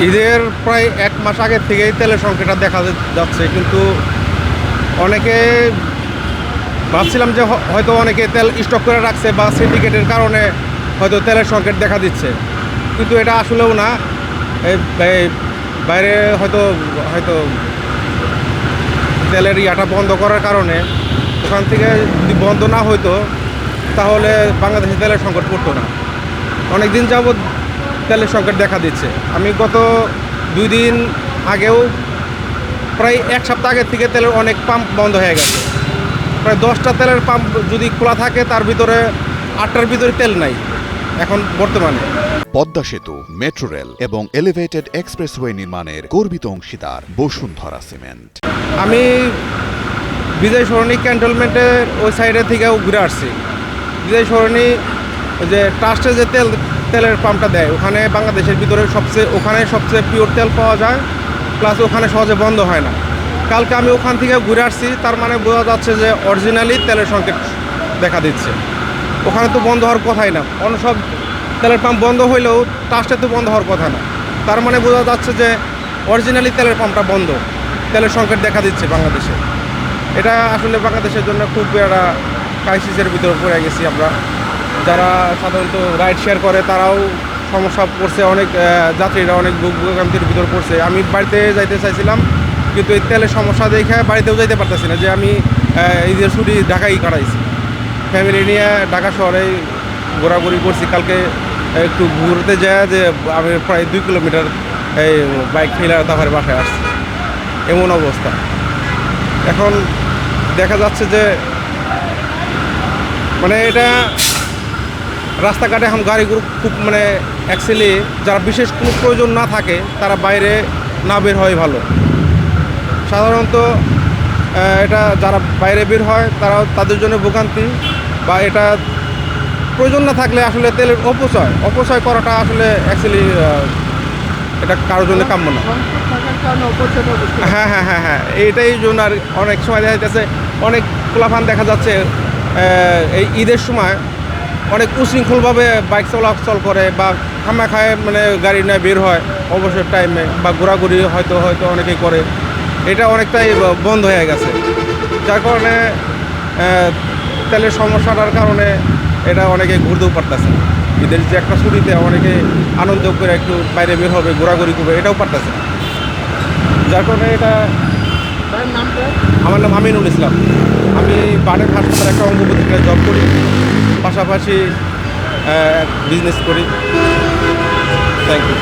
ঈদের প্রায় 1 মাস আগে থেকেই তেলের সংকটটা দেখা যাচ্ছে, কিন্তু অনেকে ভাবছিলাম যে হয়তো অনেকে তেল স্টক করে রাখছে বা সিন্ডিকেটের কারণে হয়তো তেলের সংকট দেখা দিচ্ছে, কিন্তু এটা আসলেও না। এই বাইরে হয়তো হয়তো তেলের ইয়াটা বন্ধ করার কারণে ওখান থেকে যদি বন্ধ না হইতো তাহলে বাংলাদেশে তেলের সংকট পড়তো না। অনেক দিন যাবৎ তেলের সংকট দেখা দিচ্ছে। আমি গত 2 দিন আগেও প্রায় 1 সপ্তাহ আগের থেকে তেলের অনেক পাম্প বন্ধ হয়ে গেছে। প্রায় 10টা তেলের পাম্প যদি খোলা থাকে তার ভিতরে 8টার ভিতরে তেল নাই এখন বর্তমানে। পদ্মা সেতু, মেট্রো রেল এবং এলিভেটেড এক্সপ্রেসওয়ে নির্মাণের গর্বিত অংশীদার বসুন্ধরা সিমেন্ট। আমি বিজয় সরণি ক্যান্টনমেন্টের ওই সাইডে থেকেও ঘুরে আসছি। বিজয় সরণি যে ট্রাস্টে যে তেলের পাম্পটা দেয় ওখানে বাংলাদেশের ভিতরে সবচেয়ে পিওর তেল পাওয়া যায়, প্লাস ওখানে সহজে বন্ধ হয় না। কালকে আমি ওখান থেকে ঘুরে আসছি, তার মানে বোঝা যাচ্ছে যে অরিজিনালি তেলের সংকট দেখা দিচ্ছে। ওখানে তো বন্ধ হওয়ার কথাই না, অন্য সব তেলের পাম্প বন্ধ হইলেও ট্রাস্টে তো বন্ধ হওয়ার কথা না। তার মানে বোঝা যাচ্ছে যে অরিজিনালি তেলের পাম্পটা বন্ধ, তেলের সংকট দেখা দিচ্ছে বাংলাদেশে। এটা আসলে বাংলাদেশের জন্য খুব একটা ক্রাইসিসের ভিতরে পড়ে গেছি আমরা। যারা সাধারণত রাইড শেয়ার করে তারাও সমস্যা পড়ছে, অনেক যাত্রীরা অনেক ভোগান্তির ভিতর পড়ছে। আমি বাড়িতে যাইতে চাইছিলাম, কিন্তু এই তেলের সমস্যা দেখে বাড়িতেও যাইতে পারতেছি না, যে আমি ঈদের ছুটি ঢাকায় কাটাইছি। ফ্যামিলি নিয়ে ঢাকা শহরে ঘোরাঘুরি করছি। কালকে একটু ঘুরতে যায় যে আমি প্রায় 2 কিলোমিটার এই বাইক ফেলে তারপরে বাসায় আসছি, এমন অবস্থা। এখন দেখা যাচ্ছে যে মানে এটা রাস্তাঘাটে এখন গাড়িগুলো খুব মানে অ্যাকচুয়ালি যারা বিশেষ কোনো প্রয়োজন না থাকে তারা বাইরে না বের হয় ভালো। সাধারণত এটা যারা বাইরে বের হয় তাদের জন্য ভোগান্তি, বা এটা প্রয়োজন না থাকলে আসলে তেলের অপচয় করাটা আসলে অ্যাকচুয়ালি এটা কারোর জন্য কাম্য না। হ্যাঁ, এইটাই জন্য। আর অনেক সময় দেখা যাচ্ছে অনেক পোলাপান দেখা যাচ্ছে এই ঈদের সময় অনেক উশৃঙ্খলভাবে বাইক চলাচল করে বা খায় মানে গাড়ি নিয়ে বের হয় অবসর টাইমে, বা ঘোরাঘুরি হয়তো অনেকেই করে। এটা অনেকটাই বন্ধ হয়ে গেছে, যার কারণে তেলের সমস্যাটার কারণে এটা অনেকে ঘুরতেও পারতেছে না। ঈদের যে একটা ছুটিতে অনেকে আনন্দ করে একটু বাইরে বের হবে, ঘোরাঘুরি করবে, এটাও পারতেছে না। যার কারণে এটা। আমার নাম আমিনুল ইসলাম। আমি বাডের হাসপাতালে একটা অঙ্গপ্রতিক্রিয়ায় জব করি, পাশাপাশি বিজনেস করি। Thank you.